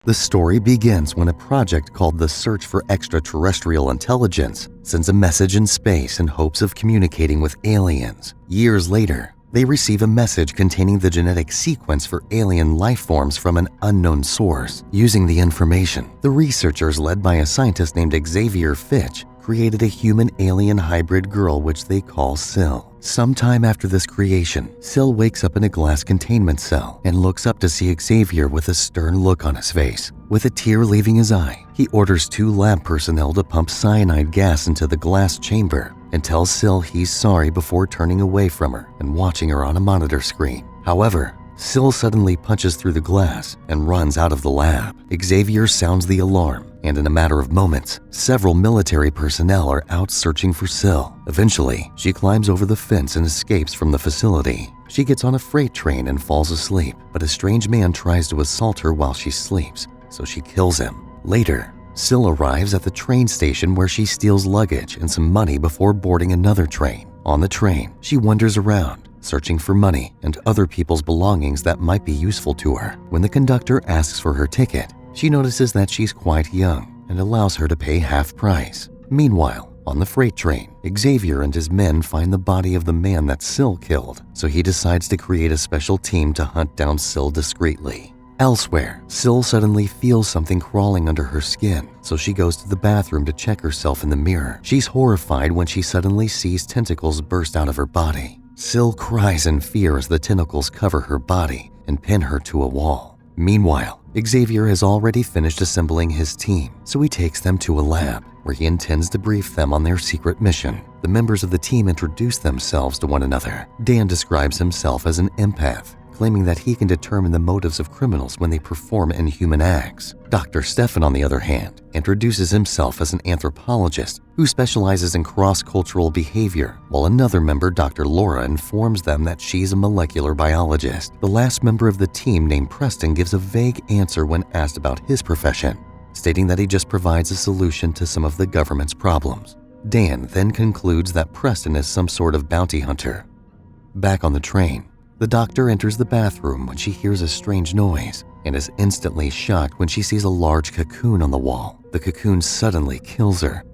The story begins when a project called the Search for Extraterrestrial Intelligence sends a message in space in hopes of communicating with aliens. Years later, they receive a message containing the genetic sequence for alien life forms from an unknown source. Using the information, the researchers, led by a scientist named Xavier Fitch, created a human-alien hybrid girl which they call Syl. Sometime after this creation, Syl wakes up in a glass containment cell and looks up to see Xavier with a stern look on his face. With a tear leaving his eye, he orders 2 lab personnel to pump cyanide gas into the glass chamber and tells Syl he's sorry before turning away from her and watching her on a monitor screen. However, Syl suddenly punches through the glass and runs out of the lab. Xavier sounds the alarm, and in a matter of moments, several military personnel are out searching for Syl. Eventually, she climbs over the fence and escapes from the facility. She gets on a freight train and falls asleep, but a strange man tries to assault her while she sleeps, so she kills him. Later, Syl arrives at the train station where she steals luggage and some money before boarding another train. On the train, she wanders around, searching for money and other people's belongings that might be useful to her. When the conductor asks for her ticket, she notices that she's quite young and allows her to pay half price. Meanwhile, on the freight train, Xavier and his men find the body of the man that Syl killed, so he decides to create a special team to hunt down Syl discreetly. Elsewhere, Syl suddenly feels something crawling under her skin, so she goes to the bathroom to check herself in the mirror. She's horrified when she suddenly sees tentacles burst out of her body. Syl cries in fear as the tentacles cover her body and pin her to a wall. Meanwhile, Xavier has already finished assembling his team, so he takes them to a lab where he intends to brief them on their secret mission. The members of the team introduce themselves to one another. Dan describes himself as an empath, claiming that he can determine the motives of criminals when they perform inhuman acts. Dr. Stefan, on the other hand, introduces himself as an anthropologist who specializes in cross-cultural behavior, while another member, Dr. Laura, informs them that she's a molecular biologist. The last member of the team, named Preston, gives a vague answer when asked about his profession, stating that he just provides a solution to some of the government's problems. Dan then concludes that Preston is some sort of bounty hunter. Back on the train, the doctor enters the bathroom when she hears a strange noise and is instantly shocked when she sees a large cocoon on the wall. The cocoon suddenly kills her,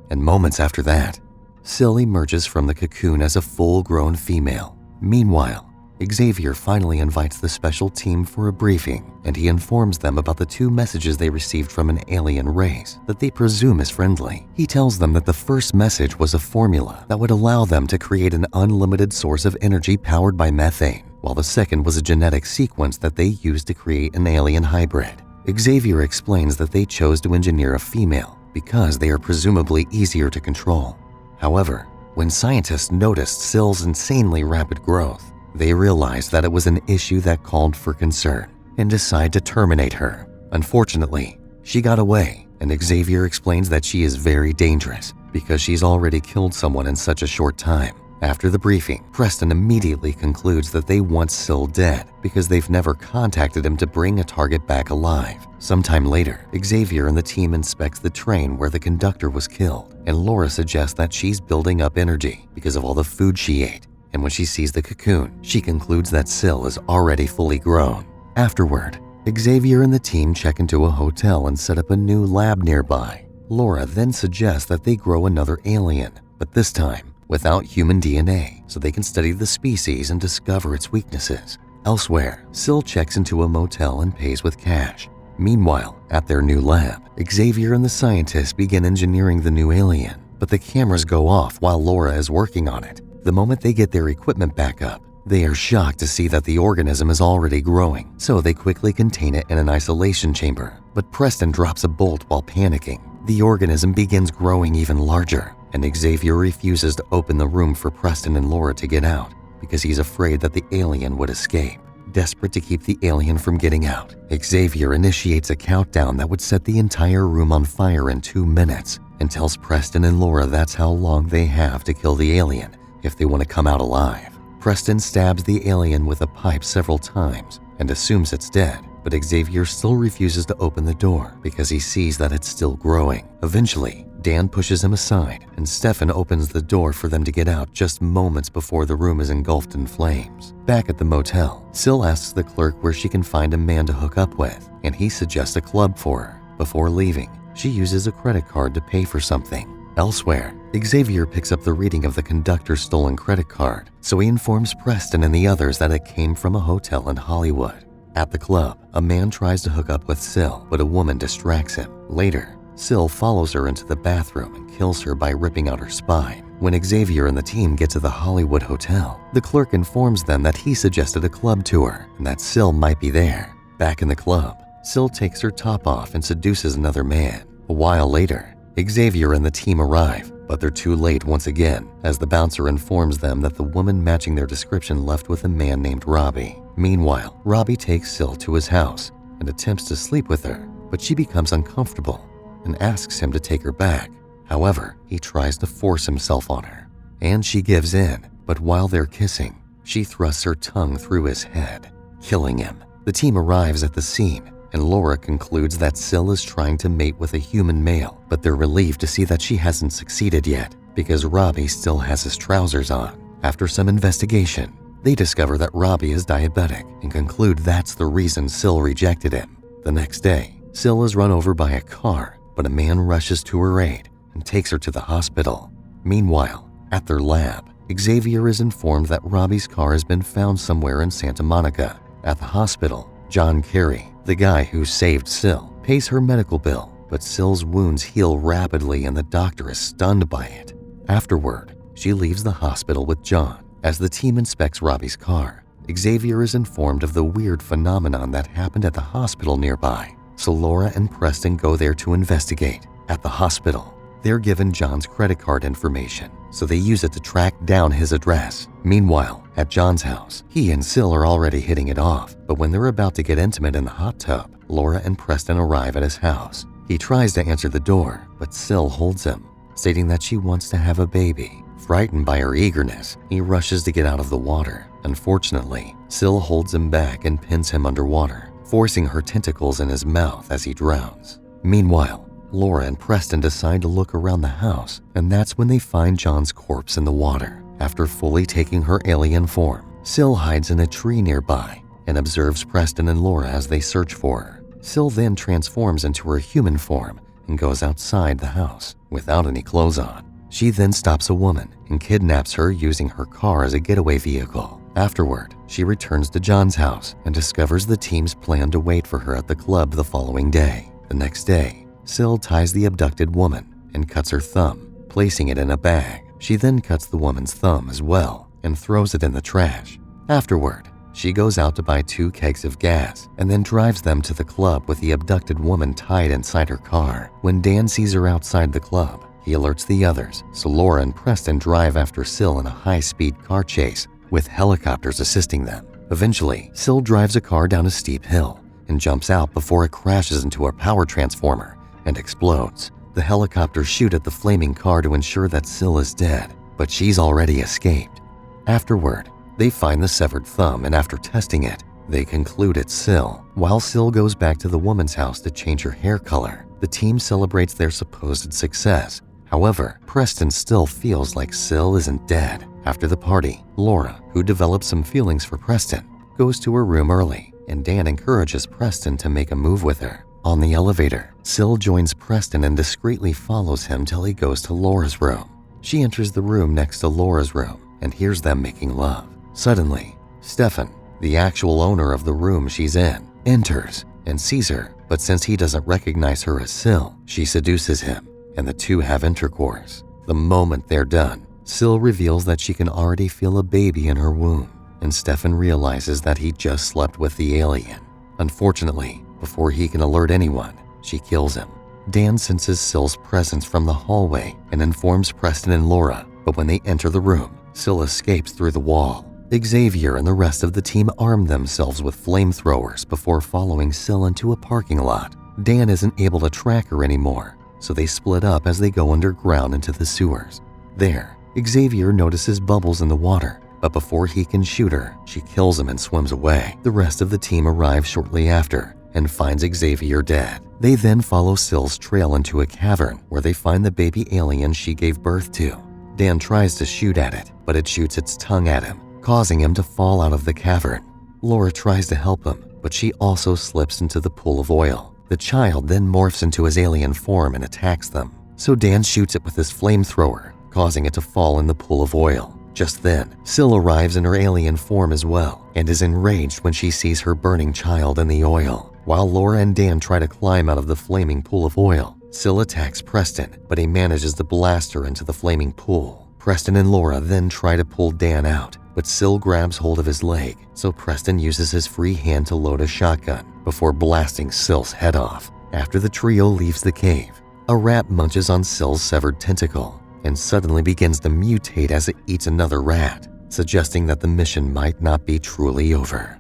and moments after that, Syl emerges from the cocoon as a full-grown female. Meanwhile, Xavier finally invites the special team for a briefing, and he informs them about the 2 messages they received from an alien race that they presume is friendly. He tells them that the first message was a formula that would allow them to create an unlimited source of energy powered by methane, while the second was a genetic sequence that they used to create an alien hybrid. Xavier explains that they chose to engineer a female because they are presumably easier to control. However, when scientists noticed Syl's insanely rapid growth, they realized that it was an issue that called for concern and decide to terminate her. Unfortunately, she got away, and Xavier explains that she is very dangerous because she's already killed someone in such a short time. After the briefing, Preston immediately concludes that they want Syl dead because they've never contacted him to bring a target back alive. Sometime later, Xavier and the team inspects the train where the conductor was killed, and Laura suggests that she's building up energy because of all the food she ate. And when she sees the cocoon, she concludes that Syl is already fully grown. Afterward, Xavier and the team check into a hotel and set up a new lab nearby. Laura then suggests that they grow another alien, but this time without human DNA, so they can study the species and discover its weaknesses. Elsewhere, Syl checks into a motel and pays with cash. Meanwhile, at their new lab, Xavier and the scientists begin engineering the new alien, but the cameras go off while Laura is working on it. The moment they get their equipment back up, they are shocked to see that the organism is already growing, so they quickly contain it in an isolation chamber. But Preston drops a bolt while panicking. The organism begins growing even larger, and Xavier refuses to open the room for Preston and Laura to get out because he's afraid that the alien would escape. Desperate to keep the alien from getting out, Xavier initiates a countdown that would set the entire room on fire in 2 minutes and tells Preston and Laura that's how long they have to kill the alien if they want to come out alive. Preston stabs the alien with a pipe several times and assumes it's dead. but Xavier still refuses to open the door because he sees that it's still growing. Eventually, Dan pushes him aside, and Stefan opens the door for them to get out just moments before the room is engulfed in flames. Back at the motel, Sil asks the clerk where she can find a man to hook up with, and he suggests a club for her. Before leaving, she uses a credit card to pay for something. Elsewhere, Xavier picks up the reading of the conductor's stolen credit card, so he informs Preston and the others that it came from a hotel in Hollywood. At the club, a man tries to hook up with Sil, but a woman distracts him. Later, Sil follows her into the bathroom and kills her by ripping out her spine. When Xavier and the team get to the Hollywood hotel, the clerk informs them that he suggested a club tour and that Sil might be there. Back in the club, Sil takes her top off and seduces another man. A while later, Xavier and the team arrive, but they're too late once again, as the bouncer informs them that the woman matching their description left with a man named Robbie. Meanwhile, Robbie takes Sil to his house and attempts to sleep with her, but she becomes uncomfortable and asks him to take her back. However, he tries to force himself on her, and she gives in, but while they're kissing, she thrusts her tongue through his head, killing him. The team arrives at the scene, and Laura concludes that Sil is trying to mate with a human male, but they're relieved to see that she hasn't succeeded yet because Robbie still has his trousers on. After some investigation, they discover that Robbie is diabetic and conclude that's the reason Sil rejected him. The next day, Sil is run over by a car, but a man rushes to her aid and takes her to the hospital. Meanwhile, at their lab, Xavier is informed that Robbie's car has been found somewhere in Santa Monica. At the hospital, John Carey, the guy who saved Sil, pays her medical bill, but Sil's wounds heal rapidly and the doctor is stunned by it. Afterward, she leaves the hospital with John. As the team inspects Robbie's car, Xavier is informed of the weird phenomenon that happened at the hospital nearby, so Laura and Preston go there to investigate. At the hospital, they're given John's credit card information, so they use it to track down his address. Meanwhile, at John's house, he and Sil are already hitting it off, but when they're about to get intimate in the hot tub, Laura and Preston arrive at his house. He tries to answer the door, but Sil holds him, stating that she wants to have a baby. Frightened by her eagerness, he rushes to get out of the water. Unfortunately, Sil holds him back and pins him underwater, forcing her tentacles in his mouth as he drowns. Meanwhile, Laura and Preston decide to look around the house, and that's when they find John's corpse in the water. After fully taking her alien form, Sil hides in a tree nearby and observes Preston and Laura as they search for her. Sil then transforms into her human form and goes outside the house without any clothes on. She then stops a woman and kidnaps her using her car as a getaway vehicle. Afterward, she returns to John's house and discovers the team's plan to wait for her at the club the following day. The next day, Sil ties the abducted woman and cuts her thumb, placing it in a bag. She then cuts the woman's thumb as well and throws it in the trash. Afterward, she goes out to buy 2 kegs of gas and then drives them to the club with the abducted woman tied inside her car. When Dan sees her outside the club, he alerts the others, so Laura and Preston drive after Sil in a high-speed car chase with helicopters assisting them. Eventually, Sil drives a car down a steep hill and jumps out before it crashes into a power transformer and explodes. The helicopters shoot at the flaming car to ensure that Sil is dead, but she's already escaped. Afterward, they find the severed thumb, and after testing it, they conclude it's Sil. While Sil goes back to the woman's house to change her hair color, the team celebrates their supposed success. However, Preston still feels like Sil isn't dead. After the party, Laura, who develops some feelings for Preston, goes to her room early, and Dan encourages Preston to make a move with her. On the elevator, Sil joins Preston and discreetly follows him till he goes to Laura's room. She enters the room next to Laura's room and hears them making love. Suddenly, Stefan, the actual owner of the room she's in, enters and sees her, but since he doesn't recognize her as Sil, she seduces him, and the two have intercourse. The moment they're done, Sil reveals that she can already feel a baby in her womb, and Stefan realizes that he just slept with the alien. Unfortunately, before he can alert anyone, she kills him. Dan senses Sil's presence from the hallway and informs Preston and Laura, but when they enter the room, Sil escapes through the wall. Xavier and the rest of the team arm themselves with flamethrowers before following Sil into a parking lot. Dan isn't able to track her anymore, so they split up as they go underground into the sewers. There, Xavier notices bubbles in the water, but before he can shoot her, she kills him and swims away. The rest of the team arrive shortly after and finds Xavier dead. They then follow Syl's trail into a cavern where they find the baby alien she gave birth to. Dan tries to shoot at it, but it shoots its tongue at him, causing him to fall out of the cavern. Laura tries to help him, but she also slips into the pool of oil. The child then morphs into his alien form and attacks them. So Dan shoots it with his flamethrower, causing it to fall in the pool of oil. Just then, Syl arrives in her alien form as well and is enraged when she sees her burning child in the oil. While Laura and Dan try to climb out of the flaming pool of oil, Syl attacks Preston, but he manages to blast her into the flaming pool. Preston and Laura then try to pull Dan out, but Syl grabs hold of his leg, so Preston uses his free hand to load a shotgun before blasting Syl's head off. After the trio leaves the cave, a rat munches on Syl's severed tentacle and suddenly begins to mutate as it eats another rat, suggesting that the mission might not be truly over.